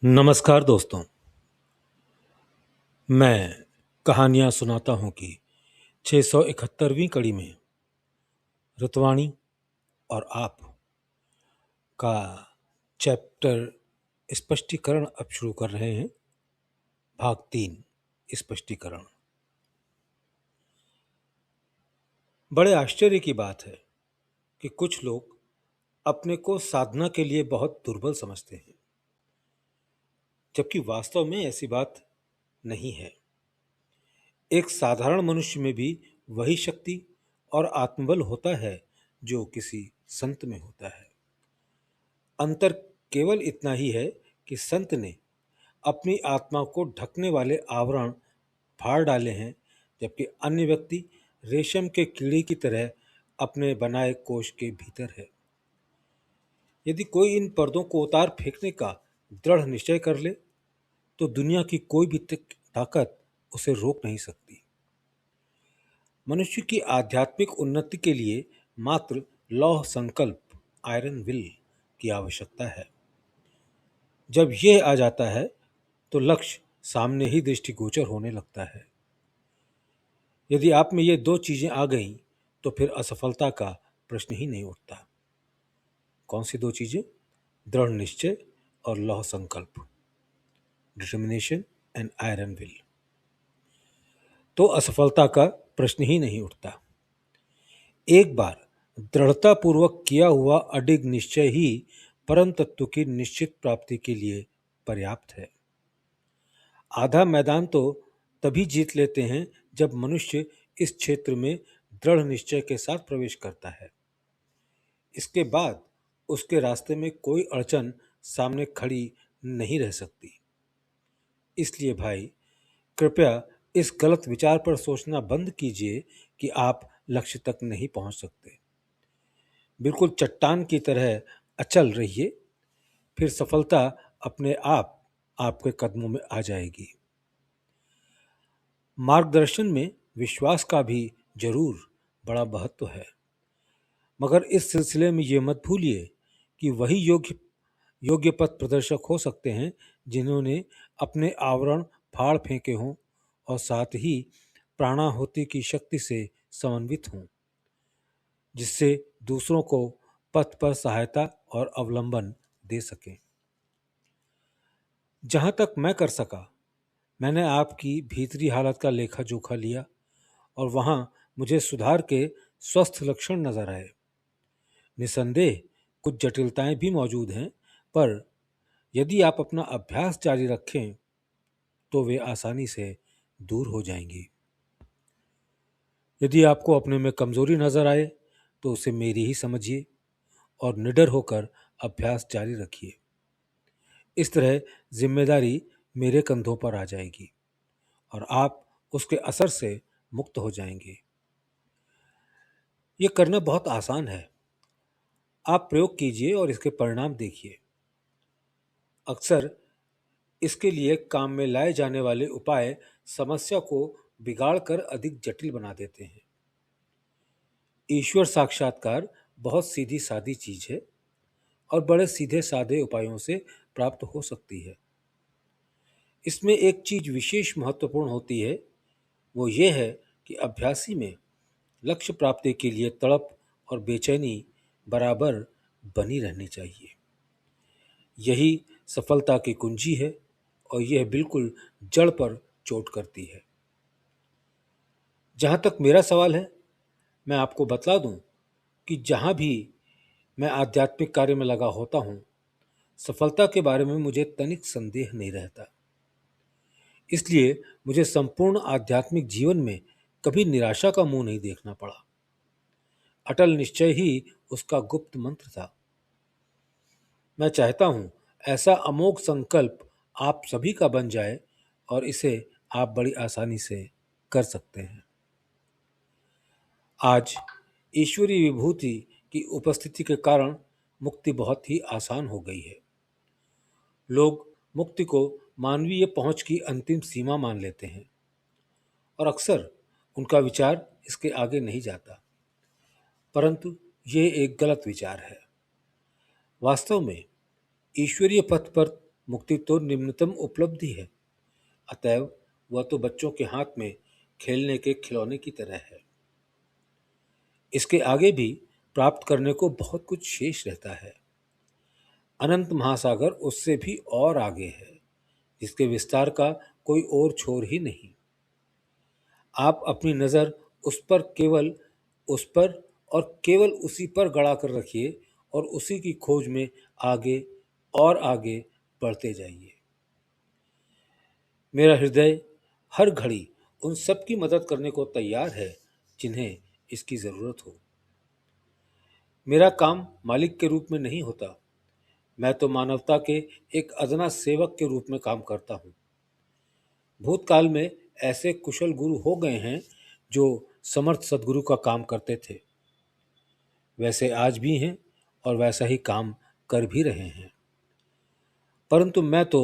नमस्कार दोस्तों। मैं कहानियां सुनाता हूं कि 671वीं कड़ी में ऋतवाणी और आप का चैप्टर स्पष्टीकरण अब शुरू कर रहे हैं। भाग 3 स्पष्टीकरण। बड़े आश्चर्य की बात है कि कुछ लोग अपने को साधना के लिए बहुत दुर्बल समझते हैं, जबकि वास्तव में ऐसी बात नहीं है। एक साधारण मनुष्य में भी वही शक्ति और आत्मबल होता है जो किसी संत में होता है। अंतर केवल इतना ही है कि संत ने अपनी आत्मा को ढकने वाले आवरण फाड़ डाले हैं, जबकि अन्य व्यक्ति रेशम के कीड़े की तरह अपने बनाए कोश के भीतर है। यदि कोई इन पर्दों को उतार फेंकने का दृढ़ निश्चय कर ले तो दुनिया की कोई भी ताकत उसे रोक नहीं सकती। मनुष्य की आध्यात्मिक उन्नति के लिए मात्र लौह संकल्प आयरन विल की आवश्यकता है। जब यह आ जाता है तो लक्ष्य सामने ही दृष्टिगोचर होने लगता है। यदि आप में ये दो चीजें आ गईं तो फिर असफलता का प्रश्न ही नहीं उठता। कौन सी दो चीजें? दृढ़ निश्चय और लौह संकल्प, डिटर्मिनेशन एंड आयरन विल। तो असफलता का प्रश्न ही नहीं उठता। एक बार दृढ़तापूर्वक किया हुआ अडिग निश्चय ही परम तत्व की निश्चित प्राप्ति के लिए पर्याप्त है। आधा मैदान तो तभी जीत लेते हैं जब मनुष्य इस क्षेत्र में दृढ़ निश्चय के साथ प्रवेश करता है। इसके बाद उसके रास्ते में कोई अड़चन सामने खड़ी नहीं रह सकती। इसलिए भाई, कृपया इस गलत विचार पर सोचना बंद कीजिए कि आप लक्ष्य तक नहीं पहुंच सकते। बिल्कुल चट्टान की तरह अचल रहिए, फिर सफलता अपने आप आपके कदमों में आ जाएगी। मार्गदर्शन में विश्वास का भी जरूर बड़ा महत्व है, मगर इस सिलसिले में ये मत भूलिए कि वही योग्य पथ प्रदर्शक हो सकते हैं जिन्होंने अपने आवरण फाड़ फेंके हों और साथ ही प्राणाहुति की शक्ति से समन्वित हों, जिससे दूसरों को पथ पर सहायता और अवलंबन दे सकें। जहां तक मैं कर सका, मैंने आपकी भीतरी हालत का लेखा जोखा लिया और वहां मुझे सुधार के स्वस्थ लक्षण नजर आए। निसंदेह कुछ जटिलताएं भी मौजूद हैं, पर यदि आप अपना अभ्यास जारी रखें तो वे आसानी से दूर हो जाएंगी। यदि आपको अपने में कमजोरी नजर आए तो उसे मेरी ही समझिए और निडर होकर अभ्यास जारी रखिए। इस तरह जिम्मेदारी मेरे कंधों पर आ जाएगी और आप उसके असर से मुक्त हो जाएंगे। ये करना बहुत आसान है। आप प्रयोग कीजिए और इसके परिणाम देखिए। अक्सर इसके लिए काम में लाए जाने वाले उपाय समस्या को बिगाड़कर अधिक जटिल बना देते हैं। ईश्वर साक्षात्कार बहुत सीधी सादी चीज है और बड़े सीधे साधे उपायों से प्राप्त हो सकती है। इसमें एक चीज विशेष महत्वपूर्ण होती है, वो ये है कि अभ्यासी में लक्ष्य प्राप्ति के लिए तड़प और बेचैनी बराबर बनी रहनी चाहिए। यही सफलता की कुंजी है और यह बिल्कुल जड़ पर चोट करती है। जहां तक मेरा सवाल है, मैं आपको बतला दूं कि जहां भी मैं आध्यात्मिक कार्य में लगा होता हूं, सफलता के बारे में मुझे तनिक संदेह नहीं रहता। इसलिए मुझे संपूर्ण आध्यात्मिक जीवन में कभी निराशा का मुंह नहीं देखना पड़ा। अटल निश्चय ही उसका गुप्त मंत्र था। मैं चाहता हूं ऐसा अमोघ संकल्प आप सभी का बन जाए और इसे आप बड़ी आसानी से कर सकते हैं। आज ईश्वरीय विभूति की उपस्थिति के कारण मुक्ति बहुत ही आसान हो गई है। लोग मुक्ति को मानवीय पहुंच की अंतिम सीमा मान लेते हैं और अक्सर उनका विचार इसके आगे नहीं जाता, परंतु यह एक गलत विचार है। वास्तव में ईश्वरीय पथ पर मुक्ति तो निम्नतम उपलब्धि है, अतएव वह तो बच्चों के हाथ में खेलने के खिलौने की तरह है। इसके आगे भी प्राप्त करने को बहुत कुछ शेष रहता है। अनंत महासागर उससे भी और आगे है, जिसके विस्तार का कोई और छोर ही नहीं। आप अपनी नज़र उस पर और केवल उसी पर गड़ा कर रखिए और उसी की खोज में आगे और आगे बढ़ते जाइए। मेरा हृदय हर घड़ी उन सब की मदद करने को तैयार है जिन्हें इसकी ज़रूरत हो। मेरा काम मालिक के रूप में नहीं होता, मैं तो मानवता के एक अदना सेवक के रूप में काम करता हूँ। भूतकाल में ऐसे कुशल गुरु हो गए हैं जो समर्थ सद्गुरु का काम करते थे, वैसे आज भी हैं और वैसा ही काम कर भी रहे हैं। परंतु मैं तो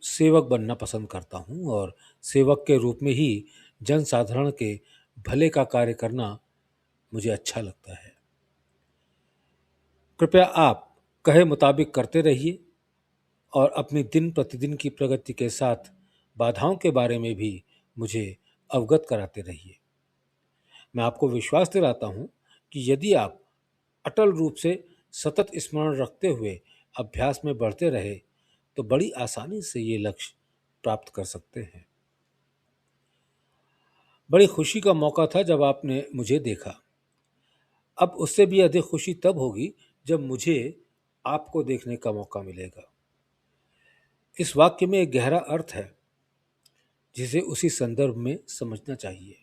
सेवक बनना पसंद करता हूँ और सेवक के रूप में ही जनसाधारण के भले का कार्य करना मुझे अच्छा लगता है। कृपया आप कहे मुताबिक करते रहिए और अपनी दिन प्रतिदिन की प्रगति के साथ बाधाओं के बारे में भी मुझे अवगत कराते रहिए। मैं आपको विश्वास दिलाता हूँ कि यदि आप अटल रूप से सतत स्मरण रखते हुए अभ्यास में बढ़ते रहे तो बड़ी आसानी से ये लक्ष्य प्राप्त कर सकते हैं। बड़ी खुशी का मौका था जब आपने मुझे देखा। अब उससे भी अधिक खुशी तब होगी जब मुझे आपको देखने का मौका मिलेगा। इस वाक्य में एक गहरा अर्थ है जिसे उसी संदर्भ में समझना चाहिए।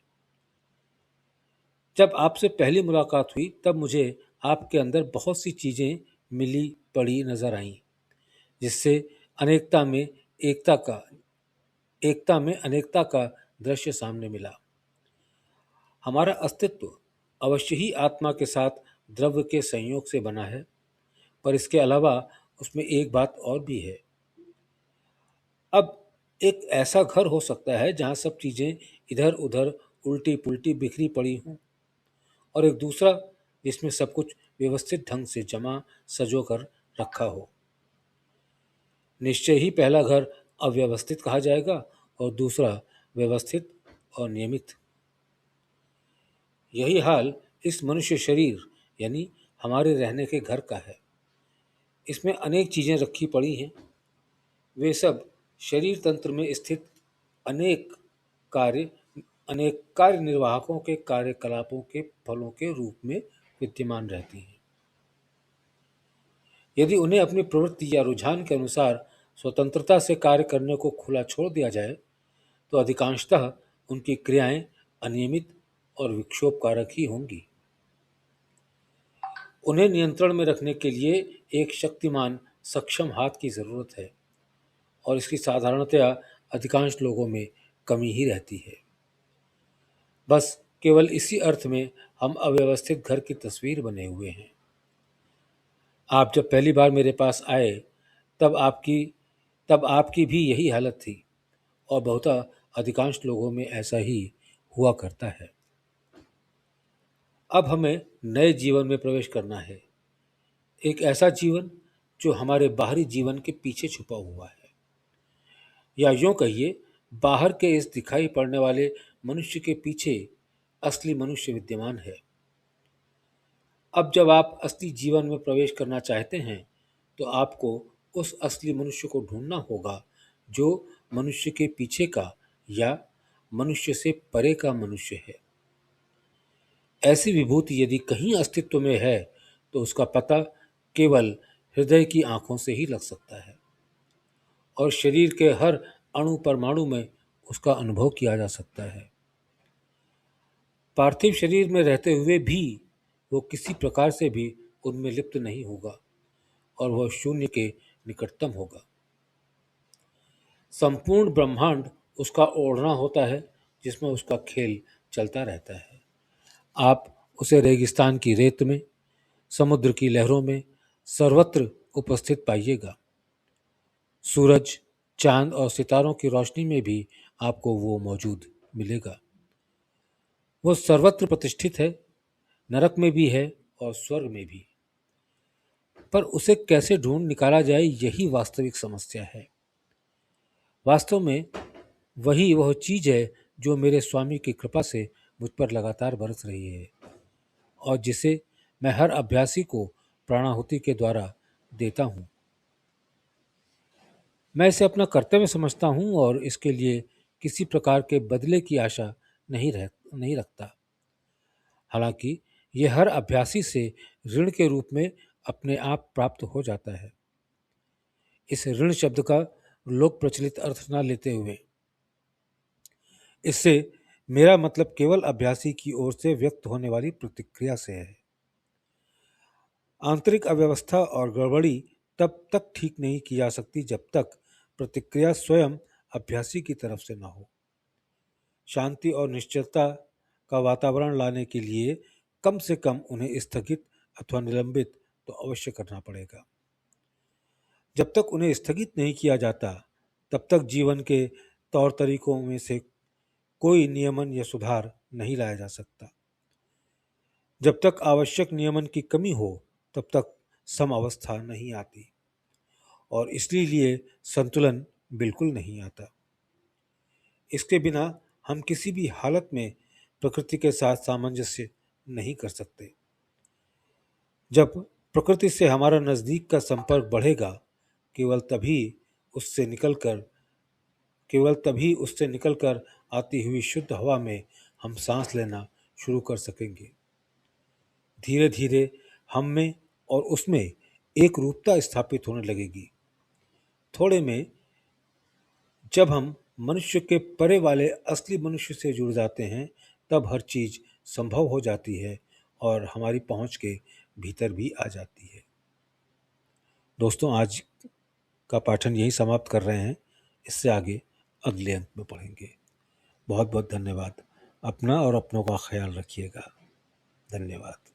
जब आपसे पहली मुलाकात हुई तब मुझे आपके अंदर बहुत सी चीजें मिली पड़ी नजर आईं, जिससे एकता में अनेकता का दृश्य सामने मिला। हमारा अस्तित्व अवश्य ही आत्मा के साथ द्रव्य के संयोग से बना है, पर इसके अलावा उसमें एक बात और भी है। अब एक ऐसा घर हो सकता है जहां सब चीजें इधर उधर उल्टी पुल्टी बिखरी पड़ी हों, और एक दूसरा जिसमें सब कुछ व्यवस्थित ढंग से जमा सजो कर रखा हो। निश्चय ही पहला घर अव्यवस्थित कहा जाएगा और दूसरा व्यवस्थित और नियमित। यही हाल इस मनुष्य शरीर यानी हमारे रहने के घर का है। इसमें अनेक चीजें रखी पड़ी हैं। वे सब शरीर तंत्र में स्थित अनेक कार्य अनेक कार्य निर्वाहकों के कार्यकलापों के फलों के रूप में विद्यमान रहती हैं। यदि उन्हें अपनी प्रवृत्ति या रुझान के अनुसार स्वतंत्रता से कार्य करने को खुला छोड़ दिया जाए तो अधिकांशतः उनकी क्रियाएं अनियमित और विक्षोभकारक ही होंगी। उन्हें नियंत्रण में रखने के लिए एक शक्तिमान सक्षम हाथ की जरूरत है, और इसकी साधारणतया अधिकांश लोगों में कमी ही रहती है। बस केवल इसी अर्थ में हम अव्यवस्थित घर की तस्वीर बने हुए हैं। आप जब पहली बार मेरे पास आए तब आपकी भी यही हालत थी, और बहुधा अधिकांश लोगों में ऐसा ही हुआ करता है। अब हमें नए जीवन में प्रवेश करना है, एक ऐसा जीवन जो हमारे बाहरी जीवन के पीछे छुपा हुआ है, या यूं कहिए बाहर के इस दिखाई पड़ने वाले मनुष्य के पीछे असली मनुष्य विद्यमान है। अब जब आप असली जीवन में प्रवेश करना चाहते हैं तो आपको उस असली मनुष्य को ढूंढना होगा जो मनुष्य के पीछे का या मनुष्य से परे का मनुष्य है। ऐसी विभूति यदि कहीं अस्तित्व में है तो उसका पता केवल हृदय की आंखों से ही लग सकता है, और शरीर के हर अणु परमाणु में उसका अनुभव किया जा सकता है। पार्थिव शरीर में रहते हुए भी वो किसी प्रकार से भी उनमें लिप्त नहीं होगा और वह शून्य के निकटतम होगा। संपूर्ण ब्रह्मांड उसका ओढ़ना होता है जिसमें उसका खेल चलता रहता है। आप उसे रेगिस्तान की रेत में, समुद्र की लहरों में सर्वत्र उपस्थित पाइएगा। सूरज, चांद और सितारों की रोशनी में भी आपको वो मौजूद मिलेगा। वो सर्वत्र प्रतिष्ठित है, नरक में भी है और स्वर्ग में भी। पर उसे कैसे ढूंढ निकाला जाए, यही वास्तविक समस्या है। वास्तव में वही वह चीज़ है जो मेरे स्वामी की कृपा से मुझ पर लगातार बरस रही है और जिसे मैं हर अभ्यासी को प्राणाहुति के द्वारा देता हूँ। मैं इसे अपना कर्तव्य समझता हूँ और इसके लिए किसी प्रकार के बदले की आशा नहीं रखता। हालांकि यह हर अभ्यासी से ऋण के रूप में अपने आप प्राप्त हो जाता है। इस ऋण शब्द का लोक प्रचलित अर्थ न लेते हुए इससे मेरा मतलब केवल अभ्यासी की ओर से व्यक्त होने वाली प्रतिक्रिया से है। आंतरिक अव्यवस्था और गड़बड़ी तब तक ठीक नहीं की जा सकती जब तक प्रतिक्रिया स्वयं अभ्यासी की तरफ से न हो। शांति और निश्चलता का वातावरण लाने के लिए कम से कम उन्हें स्थगित अथवा निलंबित तो अवश्य करना पड़ेगा। जब तक उन्हें स्थगित नहीं किया जाता तब तक जीवन के तौर तरीकों में से कोई नियमन या सुधार नहीं लाया जा सकता। जब तक आवश्यक नियमन की कमी हो तब तक सम अवस्था नहीं आती और इसलिए संतुलन बिल्कुल नहीं आता। इसके बिना हम किसी भी हालत में प्रकृति के साथ सामंजस्य नहीं कर सकते। जब प्रकृति से हमारा नज़दीक का संपर्क बढ़ेगा केवल तभी उससे निकलकर आती हुई शुद्ध हवा में हम सांस लेना शुरू कर सकेंगे। धीरे धीरे हम में और उसमें एक रूपता स्थापित होने लगेगी। थोड़े में जब हम मनुष्य के परे वाले असली मनुष्य से जुड़ जाते हैं तब हर चीज संभव हो जाती है और हमारी पहुंच के भीतर भी आ जाती है। दोस्तों, आज का पाठन यही समाप्त कर रहे हैं। इससे आगे अगले अंक में पढ़ेंगे। बहुत बहुत धन्यवाद। अपना और अपनों का ख्याल रखिएगा। धन्यवाद।